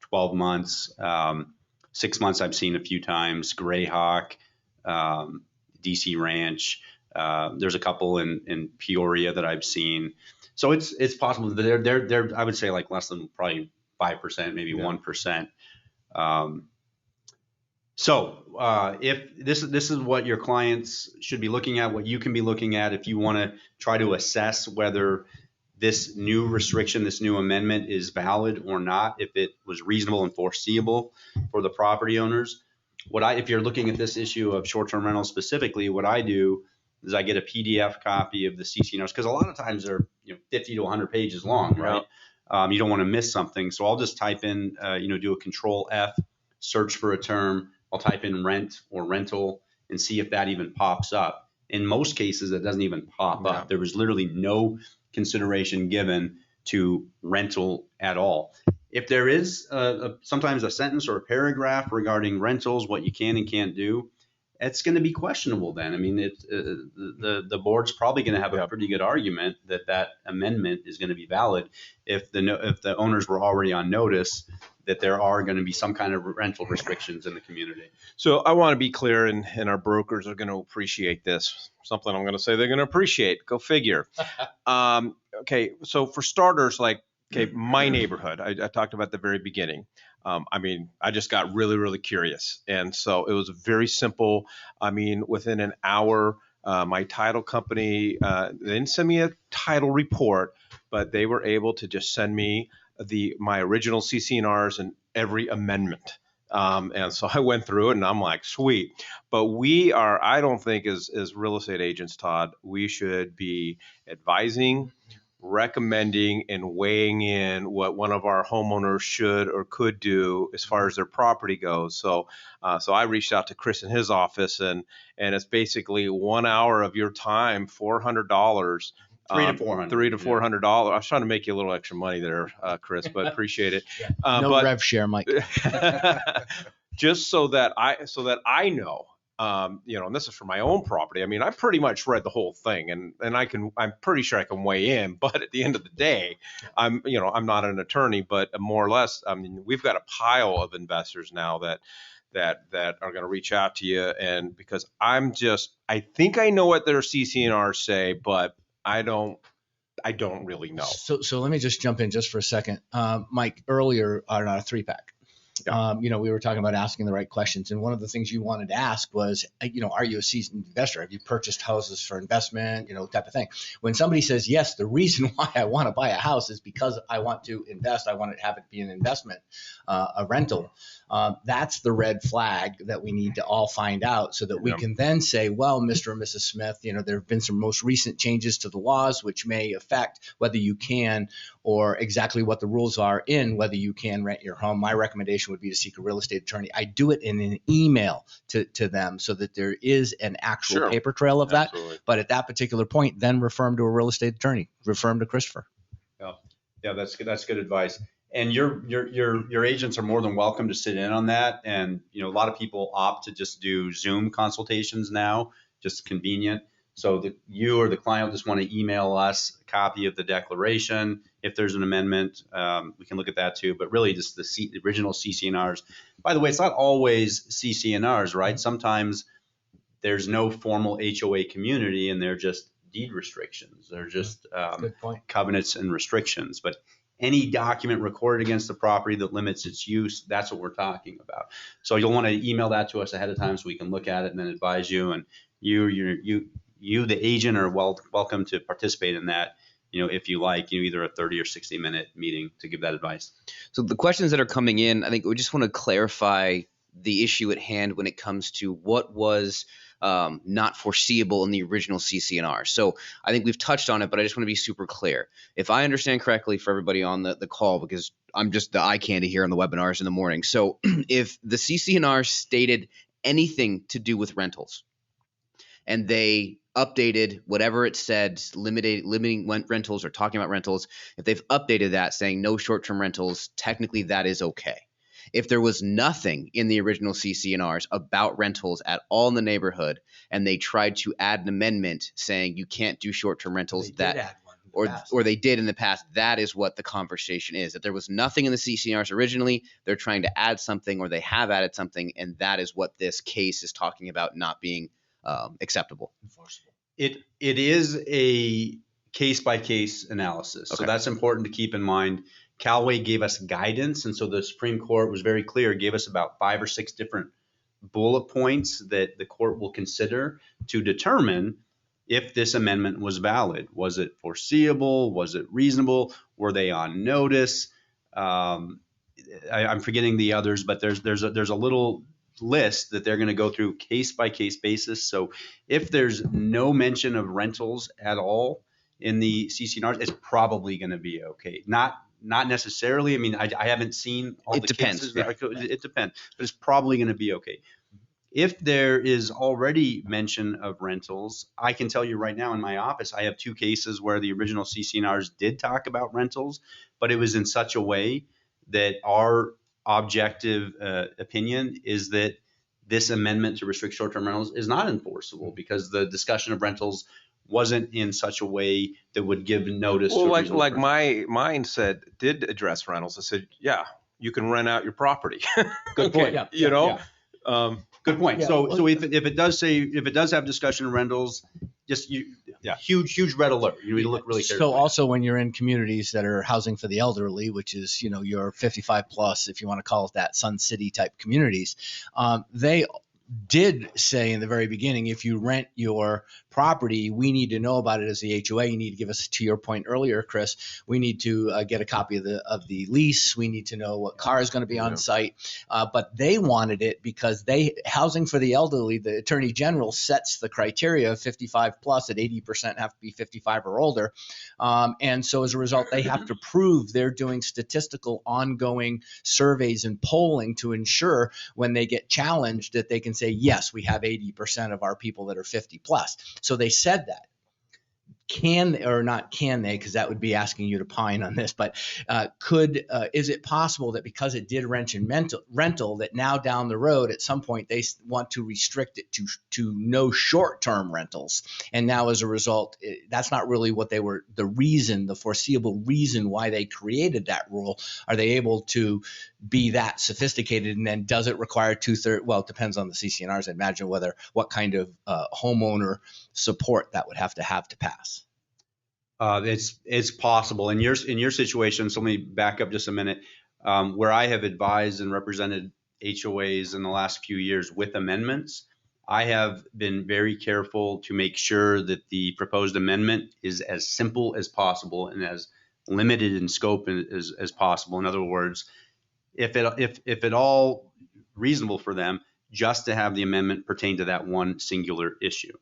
S5: 12 months, 6 months I've seen a few times, Greyhawk, DC Ranch. There's a couple in Peoria that I've seen. So it's possible that they're I would say like less than probably 5%, maybe 1%. So if this is what your clients should be looking at, what you can be looking at if you want to try to assess whether this new restriction, this new amendment is valid or not, if it was reasonable and foreseeable for the property owners. If you're looking at this issue of short-term rentals specifically, what I do is I get a PDF copy of the CCNRs, because a lot of times they're 50 to 100 pages long, right? You don't want to miss something. So I'll just type in, do a Control F, search for a term. I'll type in rent or rental and see if that even pops up. In most cases, it doesn't even pop up. There was literally no consideration given to rental at all. If there is sometimes a sentence or a paragraph regarding rentals, what you can and can't do, it's going to be questionable then. I mean, the board's probably going to have a pretty good argument that amendment is going to be valid if the owners were already on notice that there are going to be some kind of rental restrictions in the community.
S1: So I want to be clear, and our brokers are going to appreciate this. Something I'm going to say they're going to appreciate. Go figure. Okay, so for starters, my neighborhood, I talked about at the very beginning. I just got really, really curious. And so it was very simple. Within an hour, my title company, they didn't send me a title report, but they were able to just send me my original CCNRs and every amendment. And so I went through it and I'm like, sweet. But I don't think as real estate agents, Todd, we should be advising, recommending, and weighing in what one of our homeowners should or could do as far as their property goes. So I reached out to Chris in his office, and it's basically 1 hour of your time, $400. $300 to $400. I was trying to make you a little extra money there, Chris, but appreciate it.
S2: No rev share, Mike.
S1: Just so that I know, and this is for my own property. I pretty much read the whole thing, and I'm pretty sure I can weigh in. But at the end of the day, I'm not an attorney, but more or less, we've got a pile of investors now that are going to reach out to you, and because I think I know what their CCNRs say, but I don't really know.
S2: So let me just jump in just for a second. Mike, earlier on a 3-pack. We were talking about asking the right questions. And one of the things you wanted to ask was, are you a seasoned investor? Have you purchased houses for investment, type of thing. When somebody says, yes, the reason why I want to buy a house is because I want to invest. I want to have it be an investment, a rental. That's the red flag that we need to all find out so that we can then say, well, Mr. and Mrs. Smith, there have been some most recent changes to the laws, which may affect whether you can or exactly what the rules are in whether you can rent your home. My recommendation would be to seek a real estate attorney. I do it in an email to them so that there is an actual paper trail of that.
S1: Absolutely.
S2: But at that particular point, then refer them to a real estate attorney. Refer them to Christopher.
S5: Yeah, that's good. That's good advice. And your agents are more than welcome to sit in on that. And a lot of people opt to just do Zoom consultations now, just convenient. So that you or the client will just want to email us a copy of the declaration. If there's an amendment, we can look at that too. But really, just the original CCNRs. By the way, it's not always CCNRs, right? Sometimes there's no formal HOA community, and they're just deed restrictions. They're just
S2: Good point.
S5: covenants and restrictions. But any document recorded against the property that limits its use, that's what we're talking about. So you'll want to email that to us ahead of time so we can look at it and then advise you. And you, the agent, are welcome to participate in that, if you like, either a 30 or 60-minute meeting to give that advice.
S3: So the questions that are coming in, I think we just want to clarify the issue at hand when it comes to what was not foreseeable in the original CCNR. So I think we've touched on it, but I just want to be super clear. If I understand correctly for everybody on the call, because I'm just the eye candy here on the webinars in the morning. So if the CCNR stated anything to do with rentals and they updated whatever it said, limiting rentals or talking about rentals, if they've updated that saying no short-term rentals, technically that is okay. If there was nothing in the original CCNRs about rentals at all in the neighborhood, and they tried to add an amendment saying you can't do short-term rentals, or they did in the past, that is what the conversation is. That there was nothing in the CCNRs originally, they're trying to add something, or they have added something, and that is what this case is talking about not being acceptable.
S2: Enforceable.
S5: It is a case-by-case analysis.
S3: Okay.
S5: So that's important to keep in mind. Callaway gave us guidance, and so the Supreme Court was very clear, gave us about 5 or 6 different bullet points that the court will consider to determine if this amendment was valid. Was it foreseeable? Was it reasonable? Were they on notice? I'm forgetting the others, but there's a little list that they're going to go through case-by-case basis. So if there's no mention of rentals at all in the CCNRs, it's probably going to be okay. Not necessarily. I mean, I haven't seen all the cases. It depends, but it's probably going to be okay. If there is already mention of rentals, I can tell you right now in my office, I have 2 cases where the original CCNRs did talk about rentals, but it was in such a way that our objective opinion is that this amendment to restrict short-term rentals is not enforceable because the discussion of rentals wasn't in such a way that would give notice.
S1: Well,
S5: to
S1: like mine did address rentals. I said, yeah, you can rent out your property.
S5: Good point.
S2: Yeah.
S5: Good point.
S2: Yeah.
S5: So if it does have discussion of rentals, just huge red alert. You need to look really carefully.
S2: So also when you're in communities that are housing for the elderly, which is, your 55 plus, if you want to call it that, Sun City type communities, they did say in the very beginning, if you rent your property, we need to know about it as the HOA. You need to give us, to your point earlier, Chris, we need to get a copy of the lease. We need to know what car is going to be on site. But they wanted it because housing for the elderly, the Attorney General sets the criteria of 55 plus at 80% have to be 55 or older. And so as a result, they have to prove they're doing statistical ongoing surveys and polling to ensure when they get challenged that they can say, yes, we have 80% of our people that are 50 plus. So they said that. Can they, because that would be asking you to pine on this, but is it possible that because it did mention rental, that now down the road at some point they want to restrict it to no short-term rentals? And now as a result, that's not really what the foreseeable reason why they created that rule. Are they able to be that sophisticated? And then does it require 2/3? Well, it depends on the CCNRs, I imagine, what kind of homeowner support that would have to pass.
S5: It's possible in your situation. So let me back up just a minute. Where I have advised and represented HOAs in the last few years with amendments, I have been very careful to make sure that the proposed amendment is as simple as possible and as limited in scope as possible. In other words, if at all reasonable for them, just to have the amendment pertain to that one singular issue.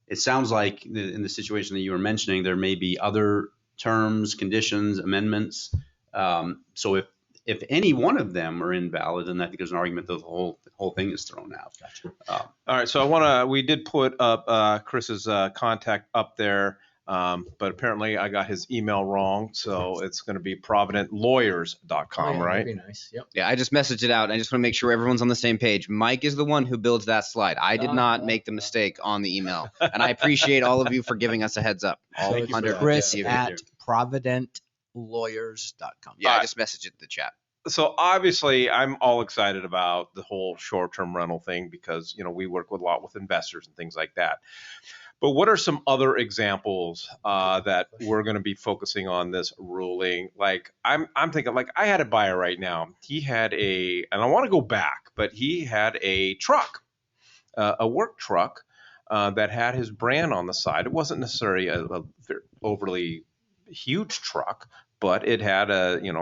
S5: It sounds like in the situation that you were mentioning, there may be other terms, conditions, amendments. So if any one of them are invalid, then I think there's an argument that the whole thing is thrown out.
S2: Gotcha.
S1: All right, so we did put up Chris's contact up there, but apparently I got his email wrong, so it's going to be providentlawyers.com,
S2: Yeah,
S1: right?
S2: that'd be nice. Yep.
S3: Yeah, I just messaged it out. I just want to make sure everyone's on the same page. Mike is the one who builds that slide. I did not make the mistake on the email, and I appreciate all of you for giving us a heads up. All
S2: So it's
S3: 100
S2: Chris
S3: of you.
S2: at providentlawyers.com.
S3: Yeah, I just messaged it in the chat.
S1: So obviously I'm all excited about the whole short-term rental thing because, we work a lot with investors and things like that. But what are some other examples that we're going to be focusing on this ruling? Like I'm thinking, like I had a buyer right now. He had and I want to go back, but he had a truck, a work truck that had his brand on the side. It wasn't necessarily a overly huge truck, but it had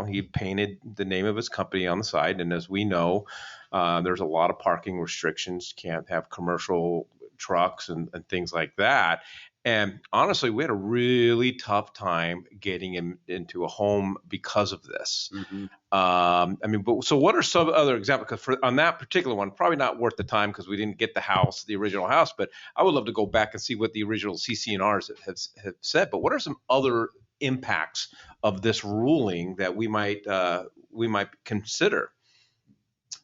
S1: he painted the name of his company on the side. And as we know, there's a lot of parking restrictions. Can't have commercial trucks and things like that. And honestly, we had a really tough time getting him into a home because of this.
S5: Mm-hmm.
S1: So what are some other examples? Because on that particular one, probably not worth the time because we didn't get the original house, but I would love to go back and see what the original CCRs have said. But what are some other impacts of this ruling that we might consider?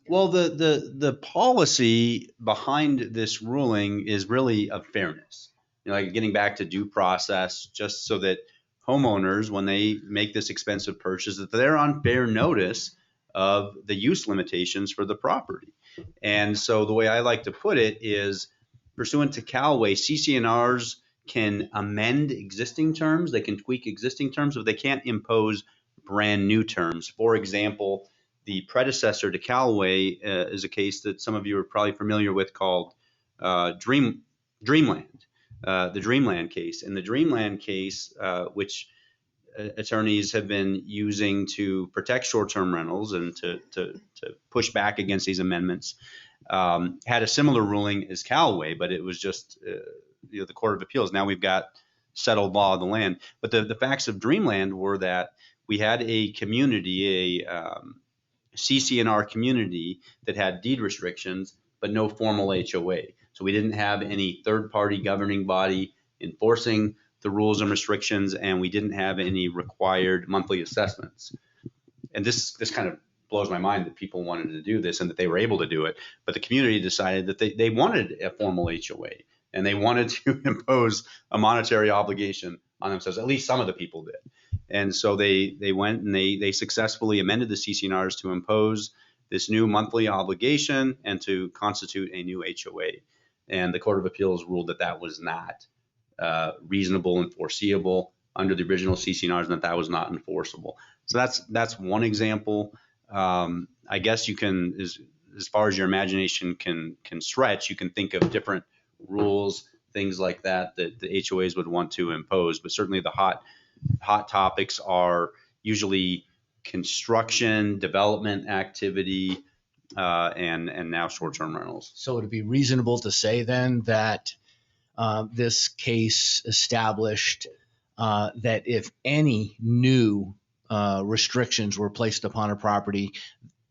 S5: Well, the policy behind this ruling is really of fairness. Like getting back to due process, just so that homeowners, when they make this expensive purchase, that they're on fair notice of the use limitations for the property. And so the way I like to put it is, pursuant to Callaway, CCNRs can amend existing terms, they can tweak existing terms, but they can't impose brand new terms. For example, the predecessor to Callaway is a case that some of you are probably familiar with called Dreamland, the Dreamland case. And the Dreamland case, which attorneys have been using to protect short-term rentals and to push back against these amendments, had a similar ruling as Callaway, but it was just the Court of Appeals. Now we've got settled law of the land. But the facts of Dreamland were that we had a community, a CCNR community that had deed restrictions, but no formal HOA. So we didn't have any third-party governing body enforcing the rules and restrictions, and we didn't have any required monthly assessments. And this kind of blows my mind that people wanted to do this and that they were able to do it. But the community decided that they wanted a formal HOA, and they wanted to impose a monetary obligation on themselves. At least some of the people did. And so they went and they successfully amended the CCNRs to impose this new monthly obligation and to constitute a new HOA. And the Court of Appeals ruled that that was not reasonable and foreseeable under the original CCNRs, and that was not enforceable. So that's one example. I guess you can, as far as your imagination can stretch, you can think of different rules, things like that the HOAs would want to impose. But certainly the hot topics are usually construction, development activity, and now short-term rentals.
S2: So would it be reasonable to say then that this case established that if any new restrictions were placed upon a property,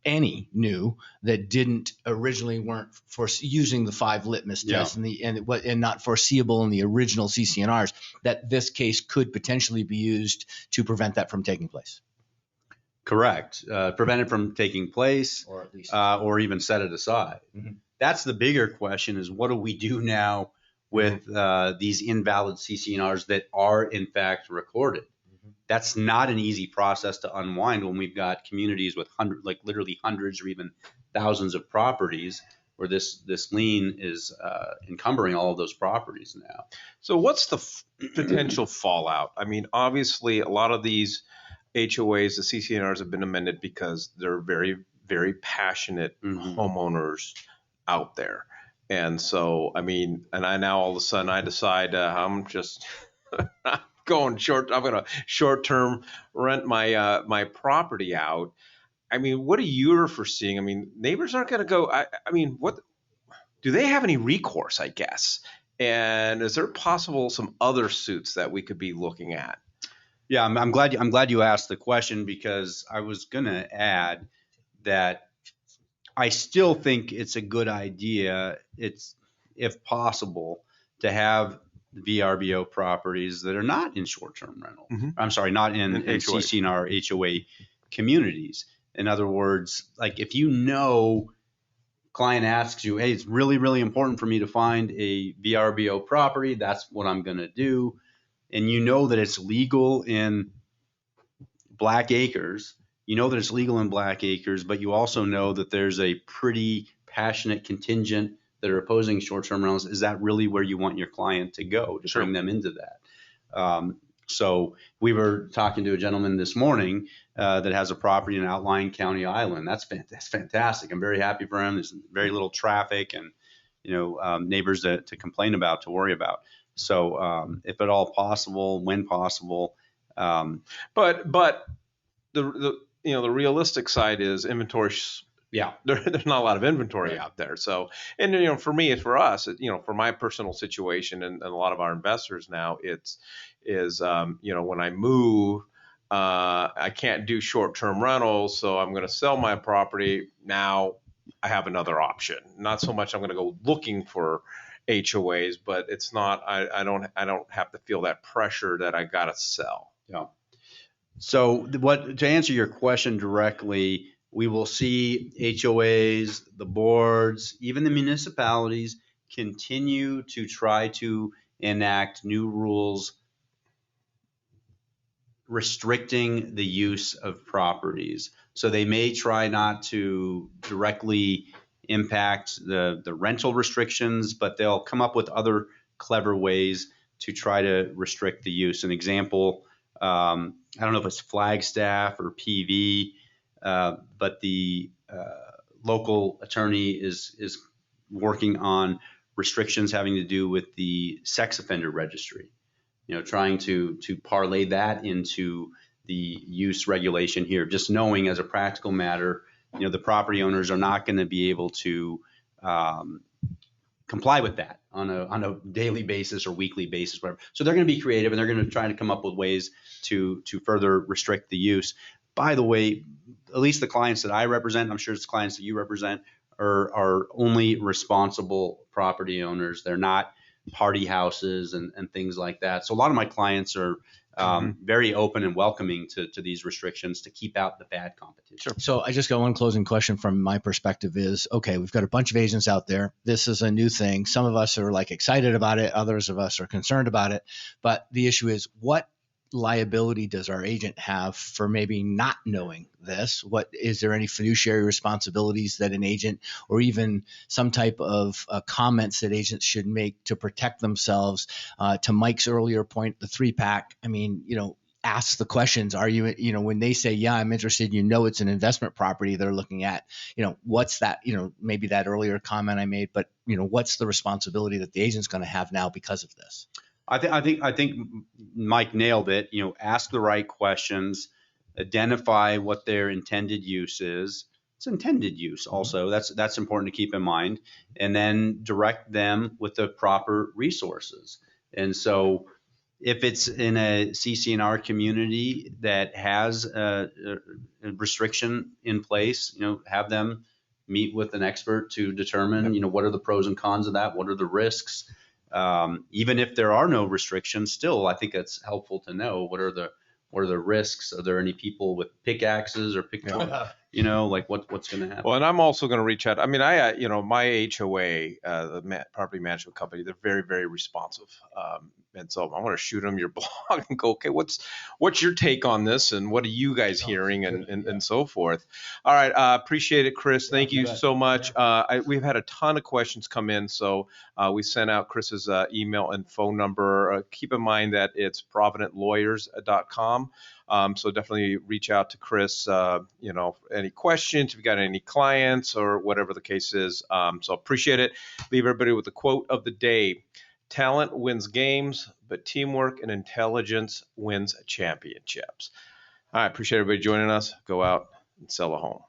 S2: any new that didn't originally weren't for using the 5 litmus tests and not foreseeable in the original CCNRs, that this case could potentially be used to prevent that from taking place?
S5: Correct. Prevent it from taking place,
S2: Or at least
S5: or even set it aside.
S2: Mm-hmm.
S5: That's the bigger question: is what do we do now with these invalid CCNRs that are in fact recorded? That's not an easy process to unwind when we've got communities with literally hundreds or even thousands of properties where this lien is encumbering all of those properties now.
S1: So what's the potential fallout? I mean, obviously, a lot of these HOAs, the CCNRs have been amended because they're very, very passionate
S5: Mhm.
S1: homeowners out there. And so, I mean, and I now all of a sudden I decide I'm just going short. I'm going to short term rent my property out. I mean, what are you foreseeing? I mean, neighbors aren't going to go. I mean, what do they have any recourse? I guess. And is there possible some other suits that we could be looking at?
S5: Yeah, I'm glad you asked the question, because I was gonna add that I still think it's a good idea. It's, if possible, to have VRBO properties that are not in short-term rental.
S1: Mhm.
S5: I'm sorry, not in
S1: In HOA.
S5: CCNR HOA communities. In other words, like if you know, client asks you, hey, it's really, really important for me to find a VRBO property. That's what I'm going to do. And you know that it's legal in Black Acres. You know that it's legal in Black Acres, but you also know that there's a pretty passionate contingent that are opposing short-term rentals. Is that really where you want your client to go to
S1: Sure.
S5: bring them into that? So we were talking to a gentleman this morning that has a property in Outlying County Island. That's fantastic. I'm very happy for him. There's very little traffic and neighbors to complain about, to worry about. So if at all possible, when possible.
S1: But the the realistic side is inventory.
S5: Yeah.
S1: There's not a lot of inventory
S5: Right.
S1: out there. So, and for me, for us, for my personal situation and a lot of our investors now, it's when I move, I can't do short-term rentals, so I'm going to sell my property. Now I have another option. Not so much I'm going to go looking for HOAs, but it's not. I don't have to feel that pressure that I got to sell.
S5: Yeah. So to answer your question directly, we will see HOAs, the boards, even the municipalities continue to try to enact new rules restricting the use of properties. So they may try not to directly impact the rental restrictions, but they'll come up with other clever ways to try to restrict the use. An example, I don't know if it's Flagstaff or PV, but the local attorney is working on restrictions having to do with the sex offender registry. Trying to parlay that into the use regulation here, just knowing as a practical matter, the property owners are not going to be able to comply with that on a daily basis or weekly basis, whatever. So they're going to be creative and they're going to try to come up with ways to further restrict the use. By the way, at least the clients that I represent, I'm sure it's clients that you represent, are only responsible property owners. They're not party houses and things like that. So a lot of my clients are very open and welcoming to these restrictions to keep out the bad competition.
S1: Sure.
S2: So I just got one closing question from my perspective is, okay, we've got a bunch of agents out there. This is a new thing. Some of us are like excited about it. Others of us are concerned about it. But the issue is, what liability does our agent have for maybe not knowing this? What is there any fiduciary responsibilities that an agent, or even some type of comments that agents should make to protect themselves? To Mike's earlier point, the 3-pack. I mean, ask the questions. Are you, when they say, yeah, I'm interested, it's an investment property they're looking at, what's that, maybe that earlier comment I made, but what's the responsibility that the agent's going to have now because of this?
S5: I think Mike nailed it. Ask the right questions, identify what their intended use is. It's intended use also. That's important to keep in mind, and then direct them with the proper resources. And so, if it's in a CCNR community that has a restriction in place, have them meet with an expert to determine, what are the pros and cons of that? What are the risks? Even if there are no restrictions, still, I think it's helpful to know what are the risks. Are there any people with pickaxes or like what's going to happen?
S1: Well, and I'm also going to reach out. I mean, my HOA, the property management company, they're very, very responsive. And so I want to shoot them your blog and go, okay, what's your take on this, and what are you guys hearing, and so forth. All right, appreciate it, Chris. Thank you so much. We've had a ton of questions come in, so we sent out Chris's email and phone number. Keep in mind that it's providentlawyers.com. So definitely reach out to Chris, any questions, if you got any clients or whatever the case is. So appreciate it. Leave everybody with the quote of the day. Talent wins games, but teamwork and intelligence wins championships. All right, appreciate everybody joining us. Go out and sell a home.